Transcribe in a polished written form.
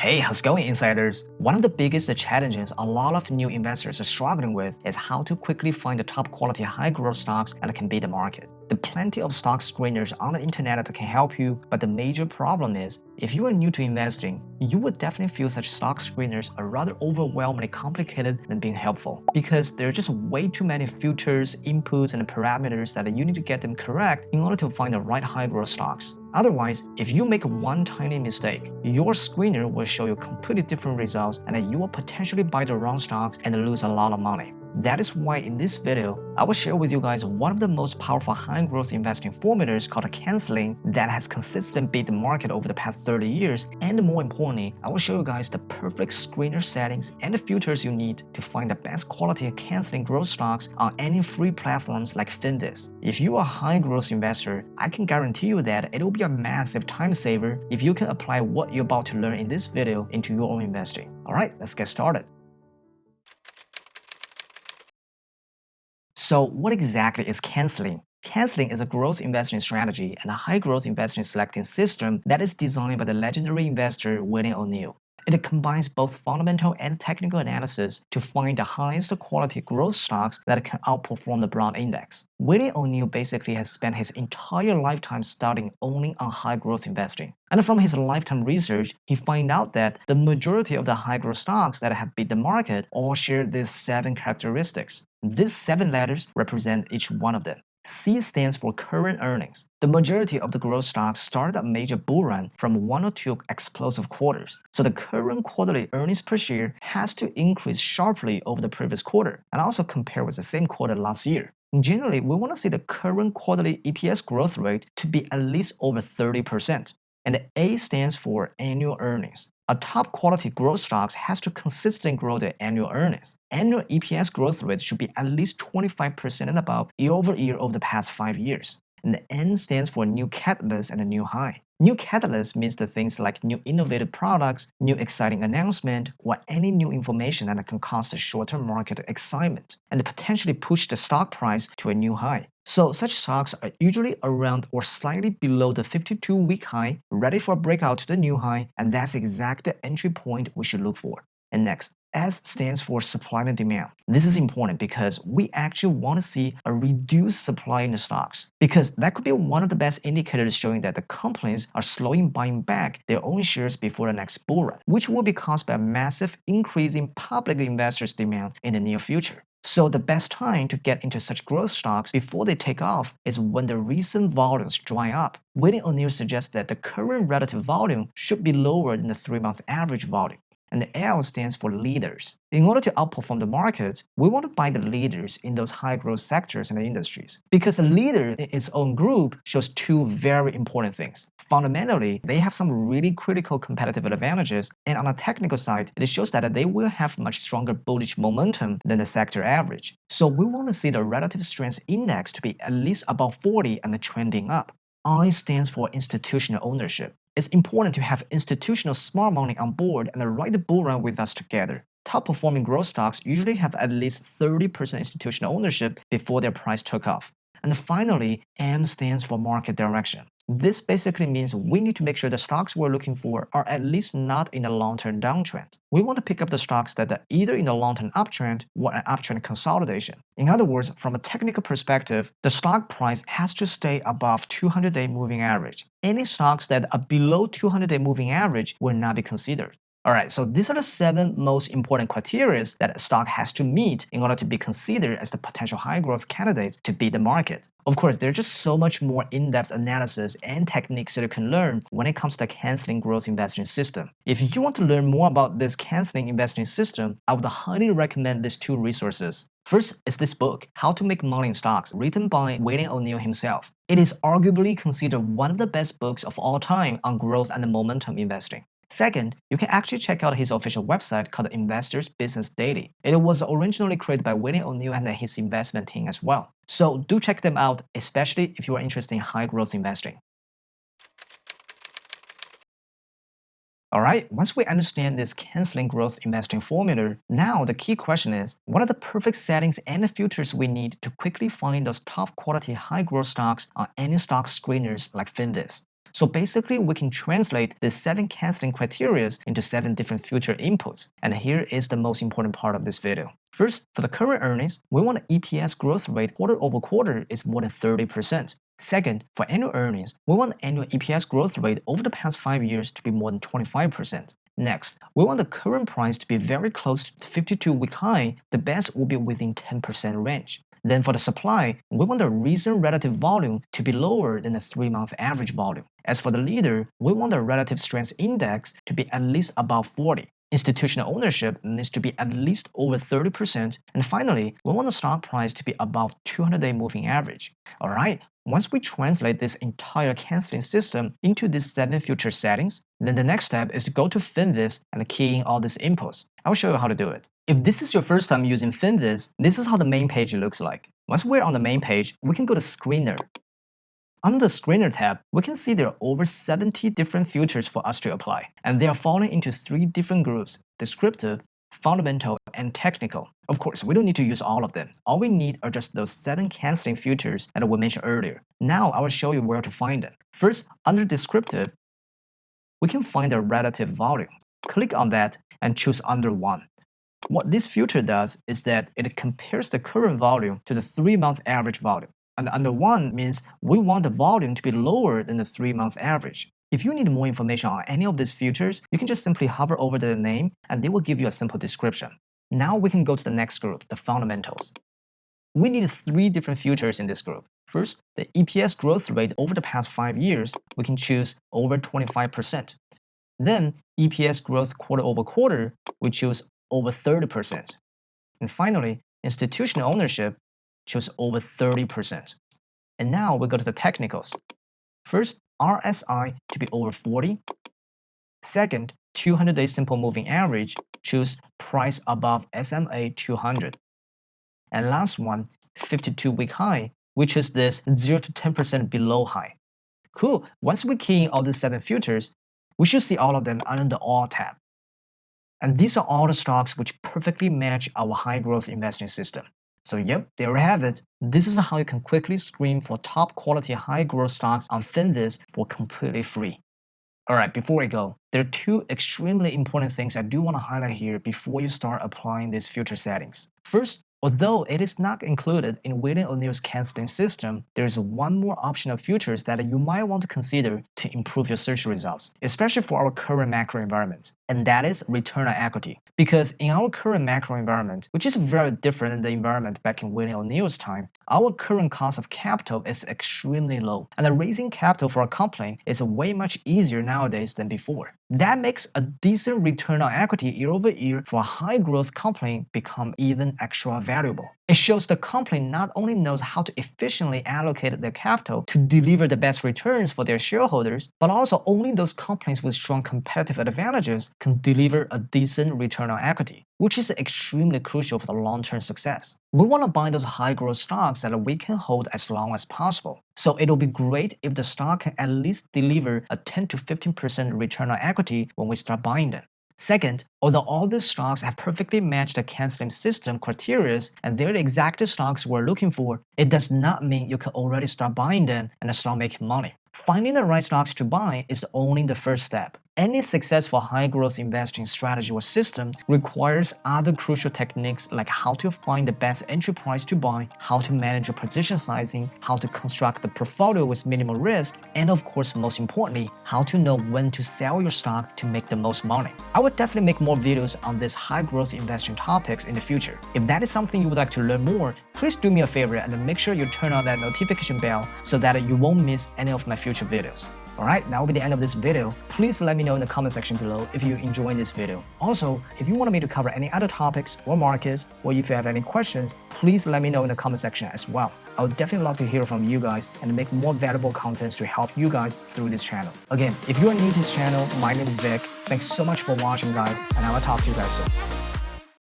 Hey, how's it going, insiders? One of the biggest challenges a lot of new investors are struggling with is how to quickly find the top quality high growth stocks that can beat the market. There are plenty of stock screeners on the internet that can help you, but the major problem is if you are new to investing, you would definitely feel such stock screeners are rather overwhelmingly complicated than being helpful because there are just way too many filters, inputs, and parameters that you need to get them correct in order to find the right high growth stocks. Otherwise, if you make one tiny mistake, your screener will show you completely different results and then you will potentially buy the wrong stocks and lose a lot of money. That is why in this video, I will share with you guys one of the most powerful high growth investing formulas called canceling that has consistently beat the market over the past 30 years. And more importantly, I will show you guys the perfect screener settings and the filters you need to find the best quality canceling growth stocks on any free platforms like Finviz. If you are a high growth investor, I can guarantee you that it will be a massive time saver if you can apply what you're about to learn in this video into your own investing. Alright, let's get started. So what exactly is canceling? Canceling is a growth investing strategy and a high growth investing selecting system that is designed by the legendary investor William O'Neill. It combines both fundamental and technical analysis to find the highest quality growth stocks that can outperform the broad index. William O'Neill basically has spent his entire lifetime studying only on high growth investing. And from his lifetime research, he found out that the majority of the high growth stocks that have beat the market all share these 7 characteristics. These 7 letters represent each one of them. C stands for current earnings. The majority of the growth stocks started a major bull run from 1 or 2 explosive quarters. So the current quarterly earnings per share has to increase sharply over the previous quarter and also compare with the same quarter last year. Generally, we want to see the current quarterly EPS growth rate to be at least over 30%. And the A stands for annual earnings. A top quality growth stocks has to consistently grow their annual earnings. Annual EPS growth rate should be at least 25% and above year over year over the past 5 years. And the N stands for new catalyst and a new high. New catalyst means the things like new innovative products, new exciting announcement, or any new information that can cause the short-term market excitement and potentially push the stock price to a new high. So such stocks are usually around or slightly below the 52-week high, ready for a breakout to the new high, and that's exactly the entry point we should look for. And next, S stands for supply and demand. This is important because we actually want to see a reduced supply in the stocks, because that could be one of the best indicators showing that the companies are slowly buying back their own shares before the next bull run, which will be caused by a massive increase in public investors' demand in the near future. So the best time to get into such growth stocks before they take off is when the recent volumes dry up. William O'Neill suggests that the current relative volume should be lower than the 3-month average volume. And the L stands for leaders. In order to outperform the market, we want to buy the leaders in those high growth sectors and industries. Because a leader in its own group shows 2 very important things. Fundamentally, they have some really critical competitive advantages, and on a technical side, it shows that they will have much stronger bullish momentum than the sector average. So we want to see the relative strength index to be at least above 40 and trending up. I stands for institutional ownership. It's important to have institutional smart money on board and ride the bull run with us together. Top performing growth stocks usually have at least 30% institutional ownership before their price took off. And finally, M stands for market direction. This basically means we need to make sure the stocks we're looking for are at least not in a long-term downtrend. We want to pick up the stocks that are either in a long-term uptrend or an uptrend consolidation. In other words, from a technical perspective, the stock price has to stay above 200-day moving average. Any stocks that are below 200-day moving average will not be considered. Alright, so these are the 7 most important criteria that a stock has to meet in order to be considered as the potential high growth candidate to beat the market. Of course, there's just so much more in-depth analysis and techniques that you can learn when it comes to the canceling growth investing system. If you want to learn more about this canceling investing system, I would highly recommend these 2 resources. First is this book, How to Make Money in Stocks, written by William O'Neill himself. It is arguably considered one of the best books of all time on growth and momentum investing. Second, you can actually check out his official website called Investors Business Daily. It was originally created by William O'Neill and his investment team as well. So do check them out, especially if you are interested in high growth investing. Alright, once we understand this canceling growth investing formula, now the key question is, what are the perfect settings and filters we need to quickly find those top quality high growth stocks on any stock screeners like Finviz? So basically, we can translate the 7 canceling criteria into 7 different future inputs. And here is the most important part of this video. First, for the current earnings, we want an EPS growth rate quarter over quarter is more than 30%. Second, for annual earnings, we want the annual EPS growth rate over the past 5 years to be more than 25%. Next, we want the current price to be very close to the 52-week high. The best will be within 10% range. Then for the supply, we want the recent relative volume to be lower than the 3-month average volume. As for the leader, we want the relative strength index to be at least above 40. Institutional ownership needs to be at least over 30%. And finally, we want the stock price to be above 200-day moving average. Alright, once we translate this entire canceling system into these 7 future settings, then the next step is to go to Finviz and key in all these inputs. I'll show you how to do it. If this is your first time using Finviz, this is how the main page looks like. Once we're on the main page, we can go to Screener. Under the Screener tab, we can see there are over 70 different filters for us to apply, and they are falling into 3 different groups: descriptive, fundamental, and technical. Of course, we don't need to use all of them. All we need are just those 7 canceling filters that we mentioned earlier. Now I will show you where to find them. First, under descriptive, we can find the relative volume. Click on that and choose under 1. What this filter does is that it compares the current volume to the 3-month average volume. And under 1 means we want the volume to be lower than the 3-month average. If you need more information on any of these filters, you can just simply hover over the name and they will give you a simple description. Now we can go to the next group, the fundamentals. We need 3 different filters in this group. First, the EPS growth rate over the past 5 years, we can choose over 25%. Then, EPS growth quarter over quarter, we choose over 30%. And finally, institutional ownership, choose over 30%. And now we go to the technicals. First, RSI to be over 40. Second, 200-day simple moving average, choose price above SMA 200. And last one, 52-week high, which is this 0 to 10% below high. Cool, once we key in all these 7 filters, we should see all of them under the All tab. And these are all the stocks which perfectly match our high growth investing system. So yep, there we have it. This is how you can quickly screen for top quality high growth stocks on Finviz for completely free. Alright, before we go, there are 2 extremely important things I do want to highlight here before you start applying these future settings. First, although it is not included in William O'Neill's canceling system, there is one more option of filters that you might want to consider to improve your search results, especially for our current macro environment, and that is return on equity. Because in our current macro environment, which is very different than the environment back in William O'Neill's time, our current cost of capital is extremely low, and raising capital for a company is way much easier nowadays than before. That makes a decent return on equity year over year for a high growth company become even extra valuable. It shows the company not only knows how to efficiently allocate their capital to deliver the best returns for their shareholders, but also only those companies with strong competitive advantages can deliver a decent return on equity, which is extremely crucial for the long-term success. We want to buy those high-growth stocks that we can hold as long as possible. So it'll be great if the stock can at least deliver a 10 to 15% return on equity when we start buying them. Second, although all these stocks have perfectly matched the canceling system criteria and they're the exact stocks we're looking for, it does not mean you can already start buying them and start making money. Finding the right stocks to buy is only the first step. Any successful high-growth investing strategy or system requires other crucial techniques like how to find the best entry price to buy, how to manage your position sizing, how to construct the portfolio with minimal risk, and of course, most importantly, how to know when to sell your stock to make the most money. I would definitely make more videos on these high-growth investing topics in the future. If that is something you would like to learn more, please do me a favor and make sure you turn on that notification bell so that you won't miss any of my future videos. Alright, that will be the end of this video. Please let me know in the comment section below if you enjoyed this video. Also, if you want me to cover any other topics or markets, or if you have any questions, please let me know in the comment section as well. I would definitely love to hear from you guys and make more valuable content to help you guys through this channel. Again, if you are new to this channel, my name is Vic. Thanks so much for watching, guys, and I will talk to you guys soon.